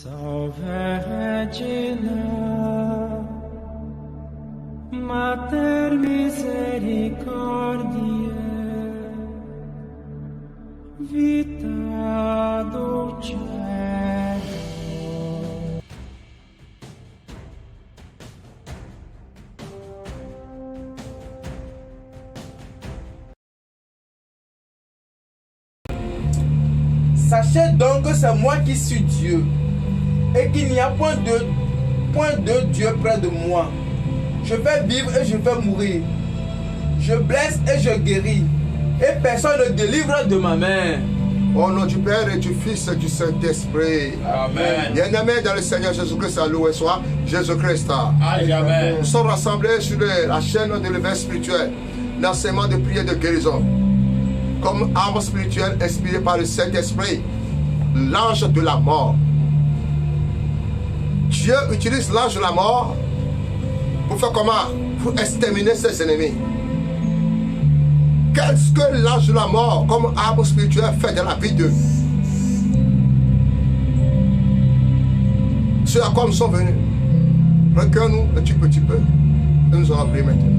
Regina, Mater misericordiae, vita dulcedo. Sachez donc que c'est moi qui suis Dieu et qu'il n'y a point de Dieu près de moi. Je fais vivre et je fais mourir. Je blesse et je guéris. Et personne ne délivre de ma main. Au nom du Père et du Fils et du Saint-Esprit. Amen. Bien-aimés dans le Seigneur Jésus-Christ, loué soit Jésus-Christ. Amen. Nous sommes rassemblés sur la chaîne de l'éveil spirituel, l'enseignement de prière de guérison. Comme arme spirituelle inspirée par le Saint-Esprit, l'ange de la mort. Dieu utilise l'ange de la mort pour faire comment? Pour exterminer ses ennemis. Qu'est-ce que l'ange de la mort comme arme spirituelle fait dans la vie d'eux? C'est à quoi nous sommes venus. Recueille-nous un petit peu. Et nous allons prier maintenant.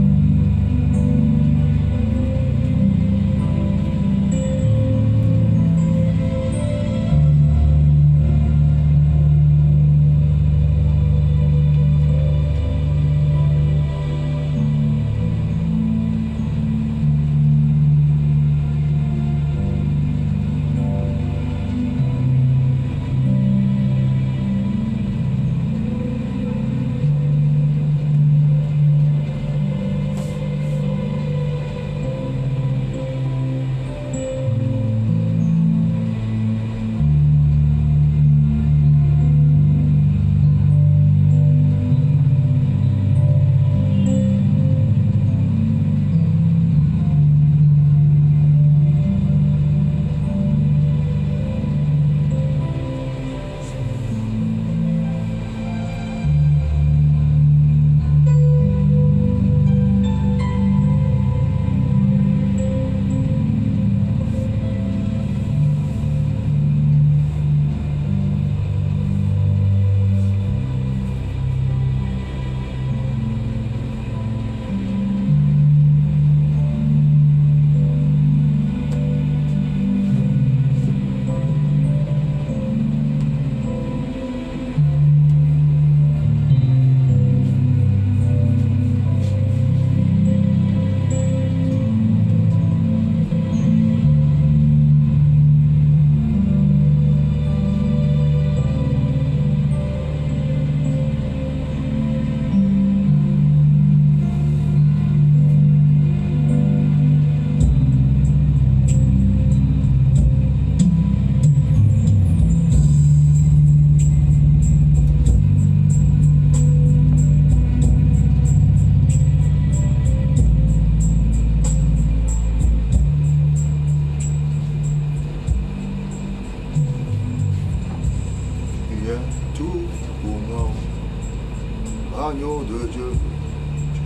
Agneau de Dieu,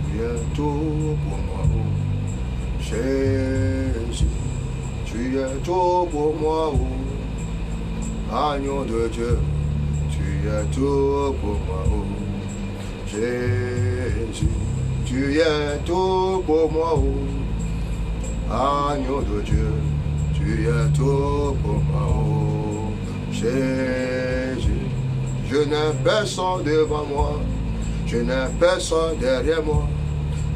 tu es tout pour moi, oh Jésus, tu es tout pour moi, oh Agneau de Dieu, tu es tout pour moi, oh Jésus, tu es tout pour moi, oh Agneau de Dieu, tu es tout pour moi, oh Jésus, je n'ai personne devant moi. Je n'ai personne derrière moi,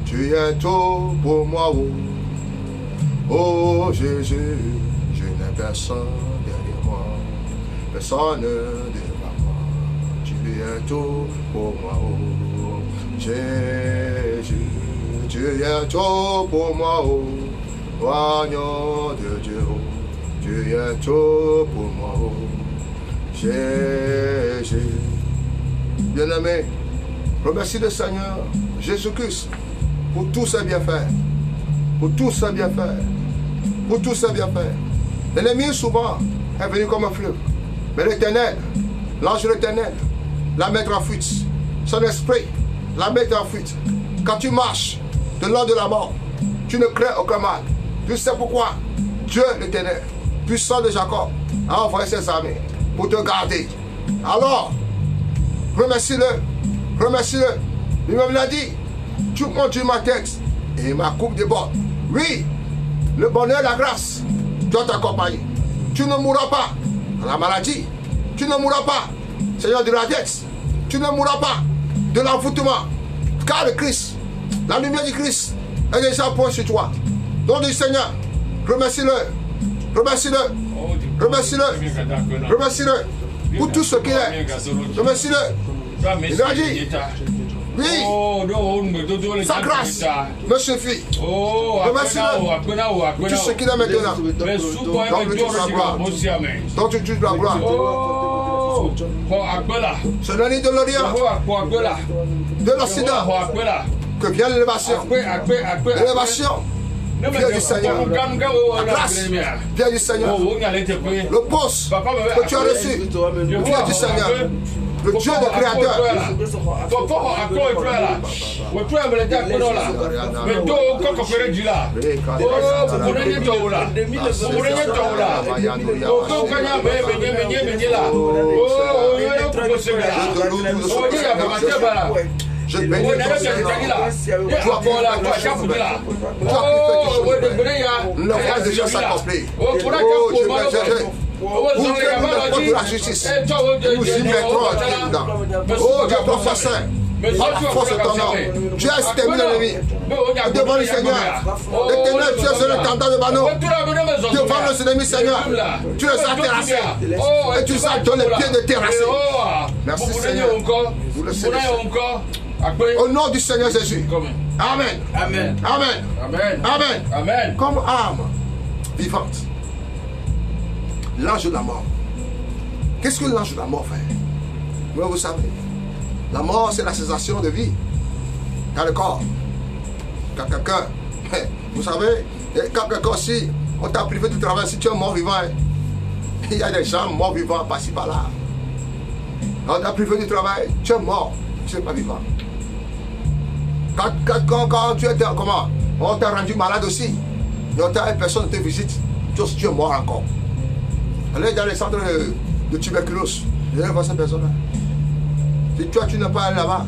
tu es tout pour moi, oh, oh Jésus, je n'ai personne derrière moi, personne devant moi, tu es tout pour moi, oh Jésus, tu es tout pour moi, oh Agneau de Dieu, oh, tu es tout pour moi, oh Jésus, bien-aimé. Remercie le Seigneur Jésus-Christ pour tous ses bienfaits. Pour tous ses bienfaits. Pour tous ses bienfaits. L'ennemi souvent est venu comme un fleuve. Mais l'Éternel, l'ange de l'Éternel, la mettre en fuite. Son esprit, la mettre en fuite. Quand tu marches de l'ordre de la mort, tu ne crains aucun mal. Tu sais pourquoi Dieu l'Éternel, puissant de Jacob, a envoyé ses armées pour te garder Alors, remercie-le. Remercie-le. Lui-même l'a dit. Tu conduis ma tête et ma coupe déborde. Oui, le bonheur, la grâce doit t'accompagner. Tu ne mourras pas dans la maladie. Tu ne mourras pas, Seigneur, de la dette. Tu ne mourras pas de l'envoûtement. Car le Christ, la lumière du Christ est déjà point sur toi. Nom du Seigneur, remercie-le. Remercie-le. Remercie-le. Remercie-le. Pour tout ce qu'il est. Remercie-le. Il a dit. Oui, sa grâce me suffit. Remercie-le. Tout ce qu'il a maintenant. Donc le Dieu de la gloire. Donc le Dieu de la gloire. C'est l'année de l'Orient, de l'Occident, que vient l'élévation. L'élévation vient du Seigneur. La grâce vient du Seigneur. Le poste que tu as reçu vient du Seigneur. Le Dieu de créateur. Je bénis ton Seigneur. Tu as le roi déjà s'accomplit. Oh, je vais de la justice. Nous y mettrons un Dieu dedans. Oh, Dieu professeur. Par la force de ton nom. Dieu a exterminé l'ennemi. Devant le Seigneur. L'éternel Dieu sur le tendant de Bano. Devant nos ennemis, Seigneur. Tu les as terrassés. Et tu les as donné les pieds de terrasser. Merci Seigneur. Vous le savez. Au nom du Seigneur Jésus. Amen. Amen. Amen. Amen. Amen. Amen. Comme âme vivante. L'ange de la mort. Qu'est-ce que l'ange de la mort fait? Vous savez, la mort c'est la cessation de vie dans le corps. Quand quelqu'un, vous savez, quand quelqu'un aussi, on t'a privé du travail, si tu es mort vivant, il y a des gens morts vivants par-ci par-là. On t'a privé du travail, tu es mort, tu n'es pas vivant. Quand tu étais, comment? On t'a rendu malade aussi. Et personne ne te visite, tu es mort encore. Allez dans les centres de tuberculose. Vous allez voir ces personnes-là. Si toi, tu n'es pas allé là-bas,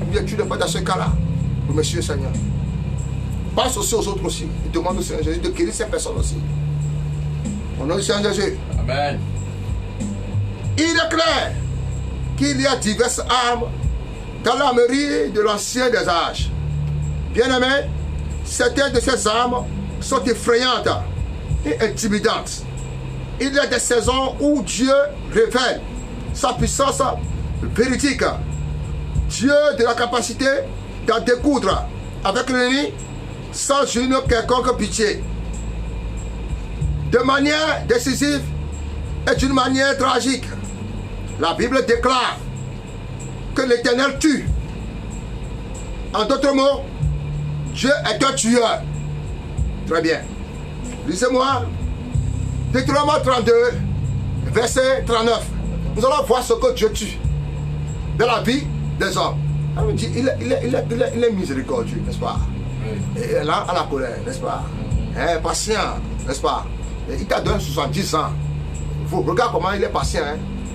ou bien tu n'es pas dans ce cas-là, remercie le Seigneur. Passe aussi aux autres aussi. Et demande au Seigneur Jésus de guérir ces personnes aussi. Au nom du Seigneur Jésus. Amen. Il est clair qu'il y a diverses armes dans l'armerie de l'ancien des âges. Bien-aimés, certaines de ces armes sont effrayantes et intimidantes. Il y a des saisons où Dieu révèle sa puissance véridique. Dieu de la capacité d'en découdre avec l'ennemi sans une quelconque pitié. De manière décisive et d'une manière tragique. La Bible déclare que l'Éternel tue. En d'autres mots, Dieu est un tueur. Très bien. Lisez-moi Deutéronome 32, verset 39. Nous allons voir ce que Dieu tue dans la vie des hommes. Il est miséricordieux, n'est-ce pas? Et là, à la colère, n'est-ce pas? Patient, n'est-ce pas? Il t'a donné 70 ans. Regarde comment il est patient.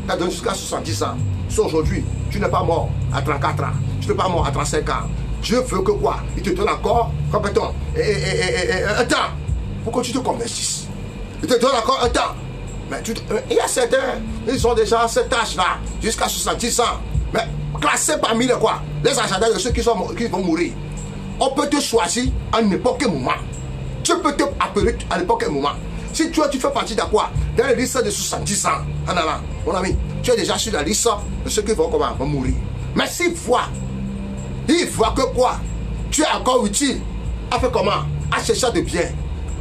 Il t'a donné jusqu'à 70 ans. Si aujourd'hui, tu n'es pas mort à 34 ans, tu n'es pas mort à 35 ans. Dieu veut que quoi? Il te donne encore, compétent, un temps pour que tu te convertisses. Il te donne encore un temps. Mais il y a certains, ils ont déjà cet âge-là, jusqu'à 70 ans. Mais classés parmi les quoi? Les agendas de ceux qui vont mourir. On peut te choisir à n'importe quel moment. Tu peux te appeler à n'importe quel moment. Si toi, tu fais partie de quoi? Dans la liste de 70 ans, en allant, mon ami, tu es déjà sur la liste de ceux qui vont mourir. Mais s'il voit que quoi? Tu es encore utile. À faire comment? À chercher de bien.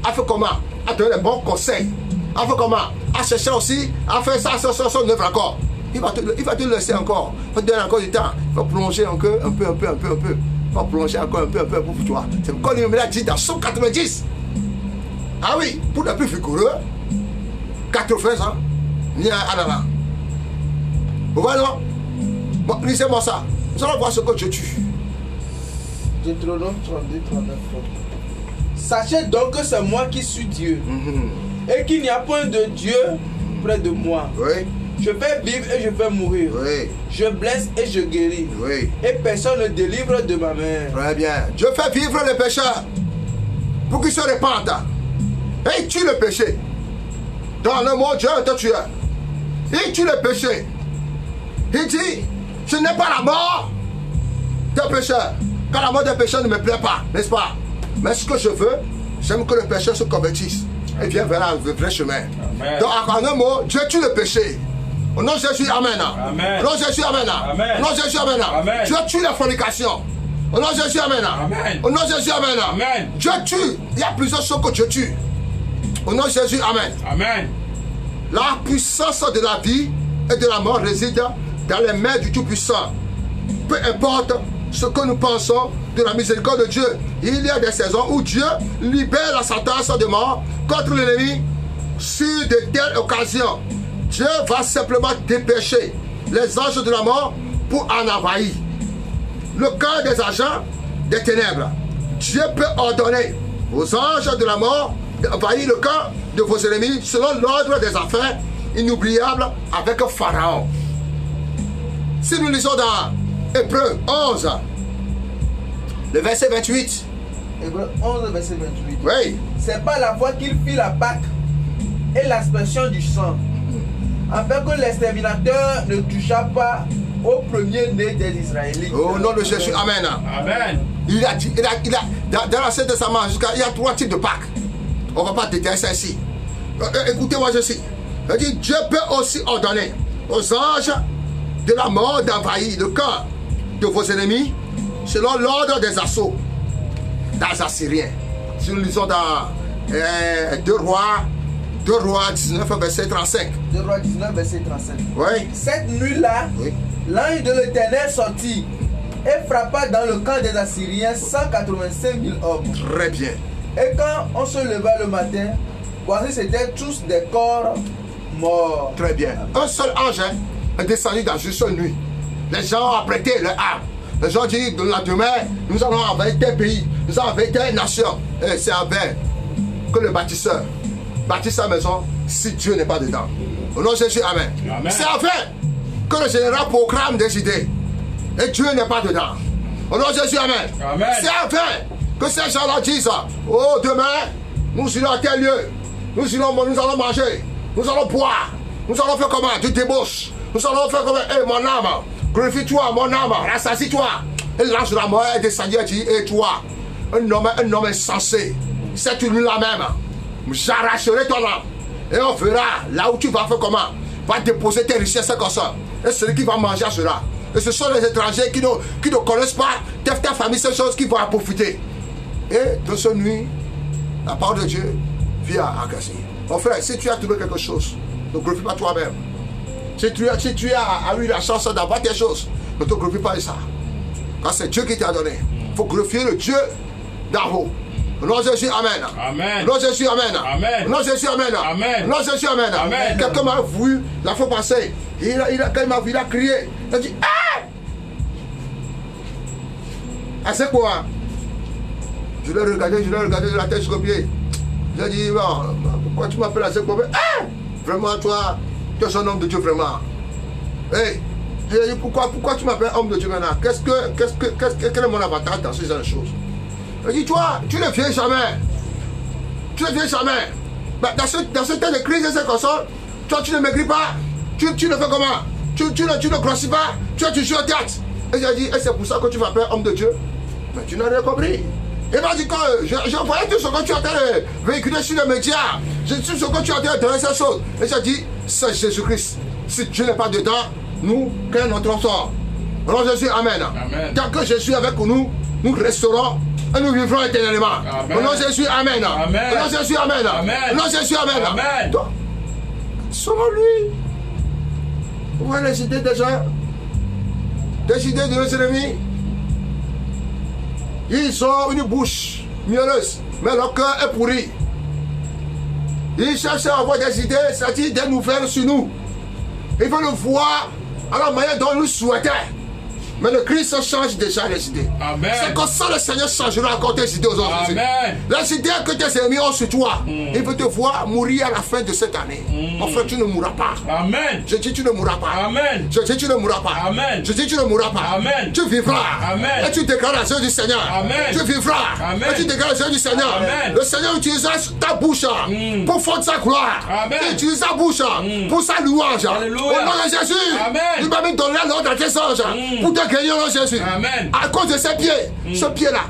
À faire comment? À donner des bons conseils. À faire comment? À chercher aussi, à faire ça, son œuvre encore. Il va te laisser encore. Il va te donner encore du temps. Il va prolonger encore un peu. Il va prolonger encore un peu pour toi. C'est comme il me l'a dit dans Somme 90. Ah oui, pour les plus vigoureux, 80 ans, ni un anana. Vous voyez non? Bon, lisez-moi ça. Nous allons voir ce que Dieu tue. Deutéronome 32, 39. Sachez donc que c'est moi qui suis Dieu. Et qu'il n'y a point de Dieu près de moi. Oui. Je fais vivre et je fais mourir. Oui. Je blesse et je guéris. Oui. Et personne ne délivre de ma main. Très bien. Dieu fait vivre les pécheurs pour qu'ils se répandent. Et il tue le péché. Dans le mot Dieu te tue. Il tue le péché. Il dit, ce n'est pas la mort des pécheurs. Car la mort des pécheurs ne me plaît pas, n'est-ce pas? Mais ce que je veux, j'aime que le pécheur se convertisse et vienne vers le vrai chemin. Amen. Donc en un mot, Dieu tue le péché. Au nom de Jésus, amen. Amen. Au nom de Jésus, amen. Amen. Au nom de Jésus, amen. Amen. Dieu tue la fornication. Au nom de Jésus, amen. Amen. Au nom de Jésus, amen. Amen. Dieu tue. Il y a plusieurs choses que Dieu tue. Au nom de Jésus, amen. Amen. La puissance de la vie et de la mort réside dans les mains du Tout-Puissant. Peu importe ce que nous pensons de la miséricorde de Dieu, il y a des saisons où Dieu libère la sentence de mort contre l'ennemi. Sur de telles occasions, Dieu va simplement dépêcher les anges de la mort pour en envahir le cœur des agents des ténèbres. Dieu peut ordonner aux anges de la mort d'envahir le cœur de vos ennemis selon l'ordre des affaires inoubliables avec Pharaon. Si nous lisons dans Hébreux 11, le verset 28. Hébreux 11, verset 28. Oui. C'est par la foi qu'il fit la Pâque et l'aspersion du sang, afin que l'exterminateur ne touchât pas au premier-né des Israélites. Au nom de Jésus, amen. Amen. Il a dit, dans l'Ancien Testament, il y a 3 types de Pâques. On ne va pas détailler ça ici. Écoutez-moi ceci. Il dit, Dieu peut aussi ordonner aux anges de la mort d'envahir le cœur de vos ennemis selon l'ordre des assauts des Assyriens. Si nous lisons dans 2 Rois 19, verset 35. 2 Rois 19, verset 35. Oui. Cette nuit-là, Oui. l'ange de l'Éternel sortit et frappa dans le camp des Assyriens 185 000 hommes. Très bien. Et quand on se leva le matin, voici c'était tous des corps morts. Très bien. Un seul ange est descendu dans une seule nuit. Les gens ont apprêté leurs armes. Les gens disent, le lendemain, nous allons envahir tel pays, nous allons envahir telle nation. Et c'est avec que le bâtisseur bâtisse sa maison si Dieu n'est pas dedans. Au nom de Jésus, amen. Amen. C'est avec que le général proclame des idées et Dieu n'est pas dedans. Au nom de Jésus, amen. Amen. C'est avec que ces gens-là disent, oh demain, nous irons à tel lieu, nous allons manger, nous allons boire, nous allons faire comment? Du débauche, nous allons faire comment? Eh mon âme, glorifie-toi, mon âme, rassasie-toi. Et l'ange de la mort est descendu et dit, et toi, un homme insensé, cette nuit-là même, j'arracherai ton âme. Et on verra là où tu vas faire comment? Va déposer tes richesses comme ça. Et celui qui va manger sera. Et ce sont les étrangers qui ne connaissent pas ta famille, ces choses qui vont en profiter. Et de cette nuit, la parole de Dieu vient à Agassi. Mon frère, si tu as trouvé quelque chose, ne glorifie pas toi-même. Si tu as eu la chance d'avoir des choses, ne te glorifie pas de ça. Quand c'est Dieu qui t'a donné, il faut glorifier le Dieu d'en haut. Au nom de Jésus, amen. Amen. Au nom de Jésus, amen. Amen. Au nom de Jésus, amen. Amen. Au nom de Jésus, amen. Amen. Quelqu'un m'a vu la fois passée. Quand il m'a vu, il a crié. Il a dit, ah! Ah, c'est quoi? Je l'ai regardé de la tête jusqu'au pied. J'ai dit, bon, pourquoi tu m'appelles à ce problème? Ah! Vraiment, toi, tu es un homme de Dieu, vraiment. Hey! J'ai dit, pourquoi tu m'appelles homme de Dieu maintenant? Quel est mon avantage dans ce genre de choses? Il dit, toi, tu ne viens jamais. Tu ne viens jamais. Ben, dans ce temps de crise, c'est comme ça. Toi, tu ne maigris pas. Tu ne fais comment? Tu ne grossis pas. Tu es toujours en tête. Et j'ai dit, et c'est pour ça que tu m'appelles homme de Dieu? Mais tu n'as rien compris. Il m'a dit que je voyais tout ce que tu es en train de véhiculer sur les médias. Tout ce que tu es en train de donner ces choses. Et j'ai dit, c'est Jésus-Christ. Si Dieu n'est pas dedans, nous, quel est notre sort? Alors Jésus, amen. Amen. Tant que Jésus est avec nous, nous resterons et nous vivrons éternellement. Amen. Au nom de Jésus, amen. Amen. Au nom de Jésus, amen. Amen. Au nom de Jésus, amen. Amen. Donc, selon lui, vous voyez les idées des gens, des idées de nos ennemis. Ils ont une bouche mielleuse, mais leur cœur est pourri. Ils cherchent à avoir des idées, c'est-à-dire des nouvelles sur nous. Ils veulent le voir à la manière dont nous souhaitons. Mais le Christ change déjà les idées. Amen. C'est comme ça le Seigneur changera encore tes idées aujourd'hui. Amen. Les idées que tes ennemis ont sur toi, il veut te voir mourir à la fin de cette année. Mon frère, tu ne mourras pas. Amen. Je dis tu ne mourras pas. Amen. Je dis tu ne mourras pas. Amen. Je dis tu ne mourras pas. Amen. Tu vivras. Amen. Et tu déclares la joie du Seigneur. Amen. Tu vivras. Amen. Et tu déclares la joie du Seigneur. Amen. Le Seigneur utilisera ta bouche pour fondre sa gloire. Amen. Il utilise sa bouche pour sa louange. Alléluia. Au nom de Jésus. Amen. Il va même donner l'ordre à tes anges pour te guérir au nom de Jésus. Amen. À cause de ses pieds, ce pied-là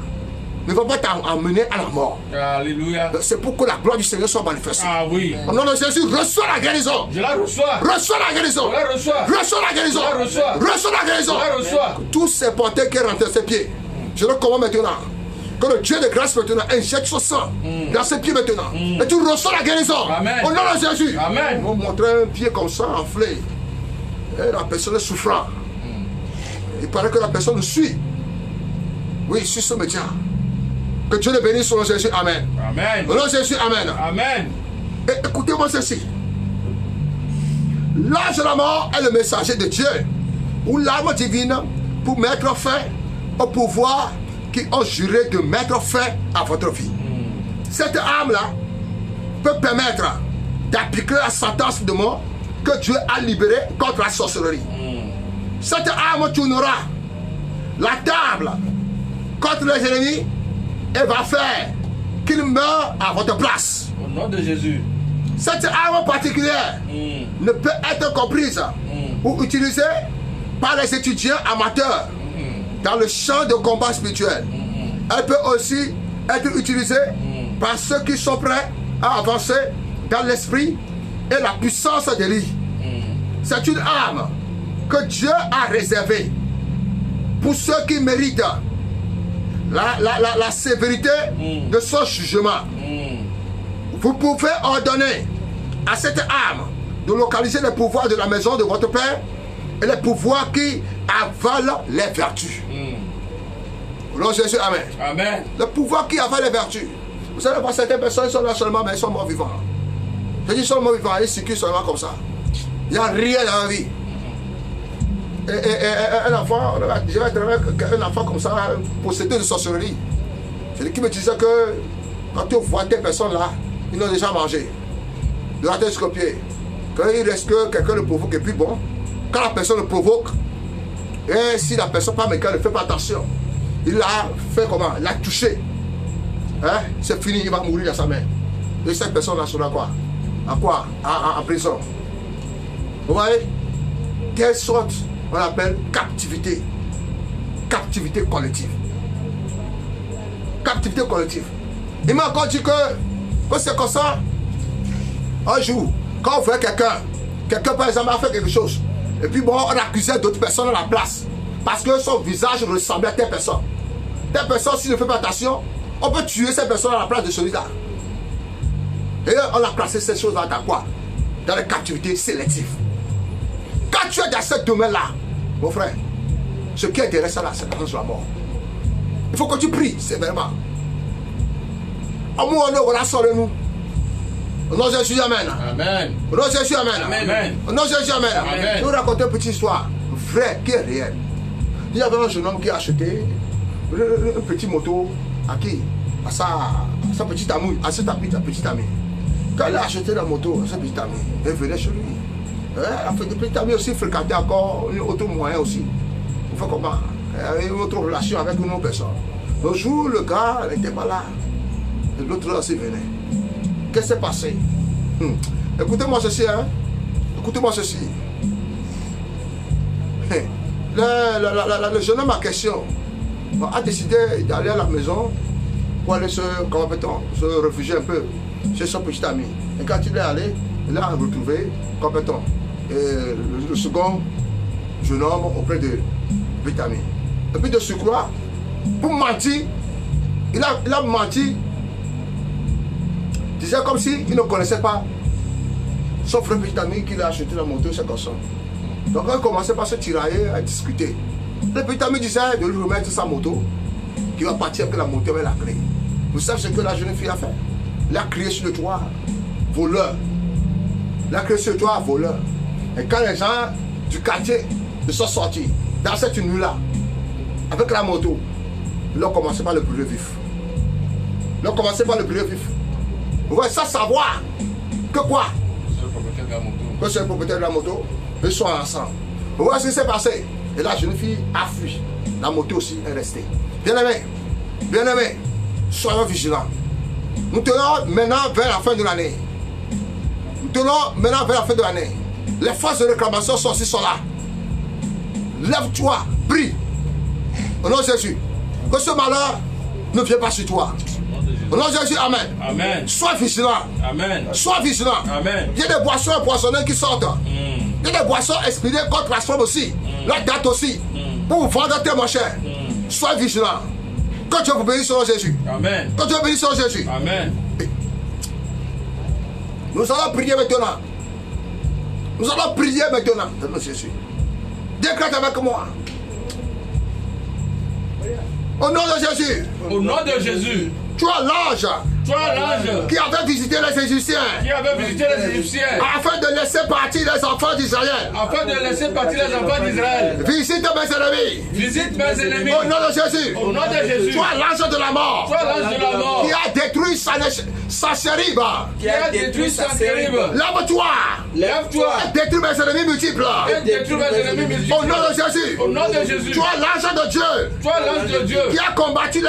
ne va pas t'emmener à la mort. Alléluia. C'est pour que la gloire du Seigneur soit manifestée. Ah oui. Au nom de Jésus, reçois la guérison. Je la reçois. Reçois la guérison. Je la reçois. Reçois la guérison. Je la reçois. Reçois la guérison. Je la reçois. Tous ces porteurs qui rentrent ses pieds, je le commande maintenant. Que le Dieu de grâce maintenant injecte son sang dans ses pieds maintenant. Et tu reçois la guérison. Amen. Au nom de Jésus. Amen. Ils vont montrer un pied comme ça, enflé. Et la personne est souffrant. Il paraît que la personne suit. Oui, sur ce métier. Que Dieu le bénisse au nom de Jésus. Amen. Amen. Au nom de Jésus. Amen. Amen. Et écoutez-moi ceci. L'ange de la mort est le messager de Dieu, ou l'arme divine pour mettre fin au pouvoir qui ont juré de mettre fin à votre vie. Cette arme-là peut permettre d'appliquer la sentence de mort que Dieu a libérée contre la sorcellerie. Cette arme tournera la table contre les ennemis et va faire qu'ils meurent à votre place. Au nom de Jésus. Cette arme particulière ne peut être comprise ou utilisée par les étudiants amateurs dans le champ de combat spirituel. Elle peut aussi être utilisée par ceux qui sont prêts à avancer dans l'esprit et la puissance de lui. C'est une arme que Dieu a réservée pour ceux qui méritent la sévérité de son jugement. Vous pouvez ordonner à cette arme de localiser les pouvoirs de la maison de votre Père et les pouvoirs qui avalent les vertus. Au nom de Jésus, amen. Amen. Le pouvoir qui avale les vertus. Vous savez pas, certaines personnes sont là seulement, mais elles sont morts vivants. Je dis seulement vivants, ils circulent seulement comme ça. Il n'y a rien dans la vie. Et un enfant, je vais être un enfant comme ça, possédé de sorcellerie. C'est lui qui me disait que quand tu vois tes personnes là, ils ont déjà mangé. De la tête jusqu'au pied. Quand il reste que quelqu'un le provoque, et puis bon, quand la personne le provoque, et si la personne pas mécanique ne fait pas attention, il l'a fait comment? Il l'a touché. Hein? C'est fini, il va mourir dans sa main. Et cette personne-là sera quoi? À quoi? En prison. Vous voyez? Quelle sorte on appelle captivité. Captivité collective. Captivité collective. Il m'a encore dit que c'est comme ça. Un jour, quand on voit quelqu'un par exemple a fait quelque chose, et puis bon, on accusait d'autres personnes à la place, parce que son visage ressemblait à telle personne. Telle personne, s'il ne fait pas attention, on peut tuer cette personne à la place de celui-là. Et on a placé ces choses-là dans quoi? Dans les captivités sélectives. Quand tu es dans ce domaine-là, mon frère, ce qui est derrière ça là, c'est la de la mort. Il faut que tu pries sévèrement. Au moins, on aura sorti nous. Au nom de Jésus, amen. Amen. Au nom de Jésus, amen. Amen. Au nom de Jésus, amen. Amen. Je vais vous raconter une petite histoire vraie qui est réelle. Il y avait un jeune homme qui a acheté une petite moto à qui? À sa petite amie, à cette petite amie. Quand il a acheté la moto à sa petite amie, elle venait chez lui. La petite amie aussi fréquentait encore une autre moyen aussi. On fait comment? Elle avait une autre relation avec une autre personne. Le jour, le gars n'était pas là. L'autre là aussi venait. Qu'est-ce qui s'est passé? Écoutez-moi ceci, hein? Écoutez-moi ceci. Le jeune homme en question a décidé d'aller à la maison pour aller se réfugier un peu chez son petit ami. Et quand il est allé, il a retrouvé complètement le second jeune homme auprès de petit ami. Et puis de surcroît, pour mentir, il a menti, disait comme s'il ne connaissait pas son frère petit ami qui a acheté la moto, c'est comme ça. Donc on commençait par se tirailler, à discuter. Le petit ami disait de lui remettre sa moto, qui va partir avec la moto avec la clé. Vous savez ce que la jeune fille a fait? Elle a crié sur le toit, voleur. Elle a crié sur le toit, voleur. Et quand les gens du quartier sont sortis, dans cette nuit-là, avec la moto. Ils ont commencé par le brûler vif. Ils ont commencé par le brûler vif. Vous voyez ça, savoir que quoi? Que c'est le propriétaire de la moto. Ils sont ensemble. Vous voyez ce qui s'est passé? Et la jeune fille a fui. La moto aussi est restée. Bien-aimés, soyons vigilants. Nous tenons maintenant vers la fin de l'année. Les forces de réclamation sont là. Lève-toi, prie. Au nom de Jésus. Que ce malheur ne vienne pas sur toi. Au nom de Jésus, amen. Amen. Sois vigilant. Amen. Sois vigilant. Amen. Il y a des boissons empoisonnées qui sortent. Il y a des boissons expirées contre la somme aussi. La date aussi. Pour vous vendre tellement cher. Sois vigilant. Que Dieu vous bénisse sur Jésus. Amen. Que Dieu bénisse sur Jésus. Amen. Nous allons prier maintenant. Nous allons prier maintenant. Donne-nous Jésus. Décrète avec moi. Au nom de Jésus. Au nom de Jésus. Tu as l'ange. Toi, l'ange Qui avait visité les Égyptiens. qui avait visité les Égyptiens Afin de laisser partir les enfants d'Israël. afin de laisser partir les enfants d'Israël. Visite mes ennemis. Visite mes ennemis. Au nom de Jésus. Au nom de Jésus. Tu as l'ange de la mort. Toi, l'ange de la mort Qui a détruit sa chéribe. qui a détruit Sanchérib. Lève-toi. Lève-toi Et détruis mes ennemis multiples. et détruis mes ennemis multiples. Au nom de Jésus. Au nom de Jésus. Tu as l'ange de Dieu. Toi, l'ange de Dieu Qui a combattu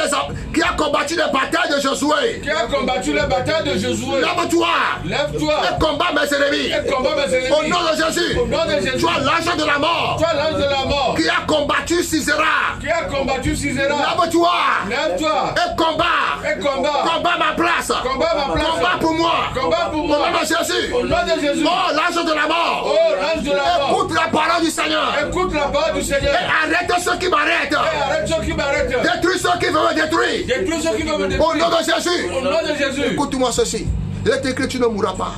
les batailles de Josué. qui a combattu les batailles de Josué. Lève-toi. Lève-toi Et combat mes ennemis. et combat mes ennemis. Au nom de Jésus. Au nom de Jésus. Tu as l'ange de la mort. Toi, l'ange de la mort Qui a combattu Sisera. qui a combattu Sisera. Lève-toi. Lève-toi Et combat. et combat. Combat ma place. Combat ma place. Combat pour moi. Combat pour Au moi. nom de Jésus. Au nom de Jésus. Oh, l'ange de la mort. Oh, l'ange de la mort. Écoute la parole du Seigneur. Écoute la parole du Seigneur. Et arrête ceux qui m'arrêtent. Et arrête ceux qui m'arrêtent. Détruis ceux qui veulent me détruire. Détruis ceux qui veulent me Au détruire. nom de Jésus. Au nom de Jésus. Écoute-moi ceci. Il est écrit que tu ne mourras pas,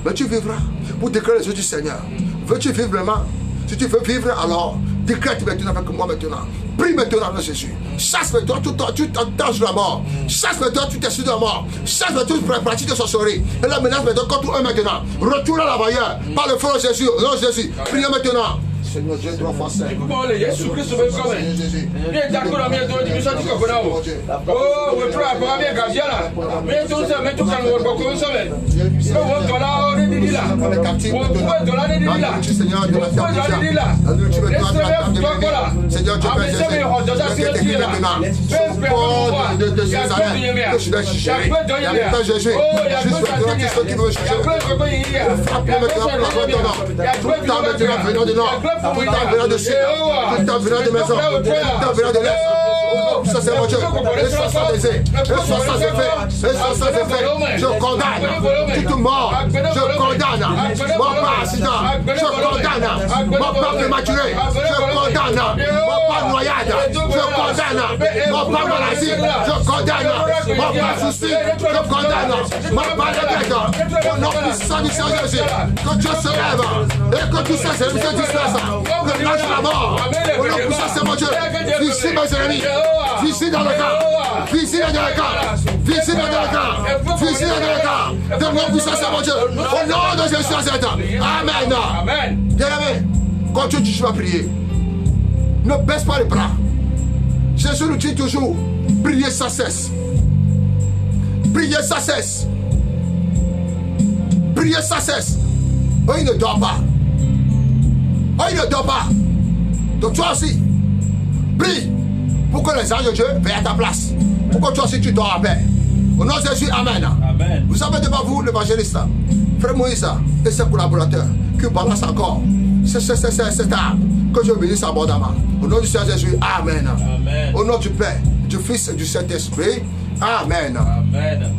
mais tu vivras pour déclarer les yeux du Seigneur. Veux-tu vivre vraiment? Si tu veux vivre, alors décrète maintenant avec moi maintenant. Prie maintenant dans Jésus. Chasse maintenant tout t'ange de la mort. Chasse maintenant tout esprit de la mort. Chasse maintenant toute pratique de sorcellerie. Et la menace maintenant contre eux maintenant. Retourne à la barrière par le feu de Jésus. Au nom de Jésus. Priez maintenant. Seigneur Dieu, trois fois saint. Kumole Yesu Kristo be kome. Ni takura mi to di biso ti kokona o. Oh, we pray for me gajiala. Me to se me to kan wo ko so me. So wo dola o ni di la. Wo ko dola ni di la. Seigneur de la captivité. Seigneur Dieu, de Jérusalem, que je vais chercher. Il y a le Jésus. Juste maintenant, tous ceux qui veulent chercher. Frappez maintenant pour la maintenant. Tout le temps maintenant venant de nord. Tout le temps venant de sud. Tout le temps venant de maison. Tout le temps venant de l'est. Ça c'est mon Dieu. Et soit ça baisé. Et soit ça c'est fait. Et soit ça c'est fait. Je condamne toute mort. Je condamne mort par accident. Je condamne mort par prématuré. Je condamne mort par noyade. Je condamne mort par maladie. Je condamne mort par souci. Je condamne mort par dégrède. Au nom puissant du Seigneur Jésus. Que Dieu se lève et que tout ça c'est Dieu disperse. Que lâche la mort. Au nom puissant c'est mon Dieu. Ici mes ennemis. Ici dans le camp. Ici dans le camp. Ici dans le camp. Ici dans le camp. De mon puissant c'est mon Dieu. Au nom de Jésus Nazareth. Amen. Amen. Bien-aimé, continue tu vas prier. Ne baisse pas les bras. Jésus nous dit toujours, priez sans cesse. Priez sans cesse. Priez sans cesse. Oh, il ne dort pas. Oh, il ne dort pas. Donc toi aussi, prie pour que les anges de Dieu veillent à ta place. Pour que toi aussi tu dors en paix. Au nom de Jésus, amen. Amen. Vous savez devant vous l'évangéliste, frère Moïse et ses collaborateurs qui balancent encore. C'est arme. Que Dieu bénisse abondamment. Au nom du Seigneur Jésus, amen. Amen. Au nom du Père, du Fils et du Saint-Esprit, amen. Amen.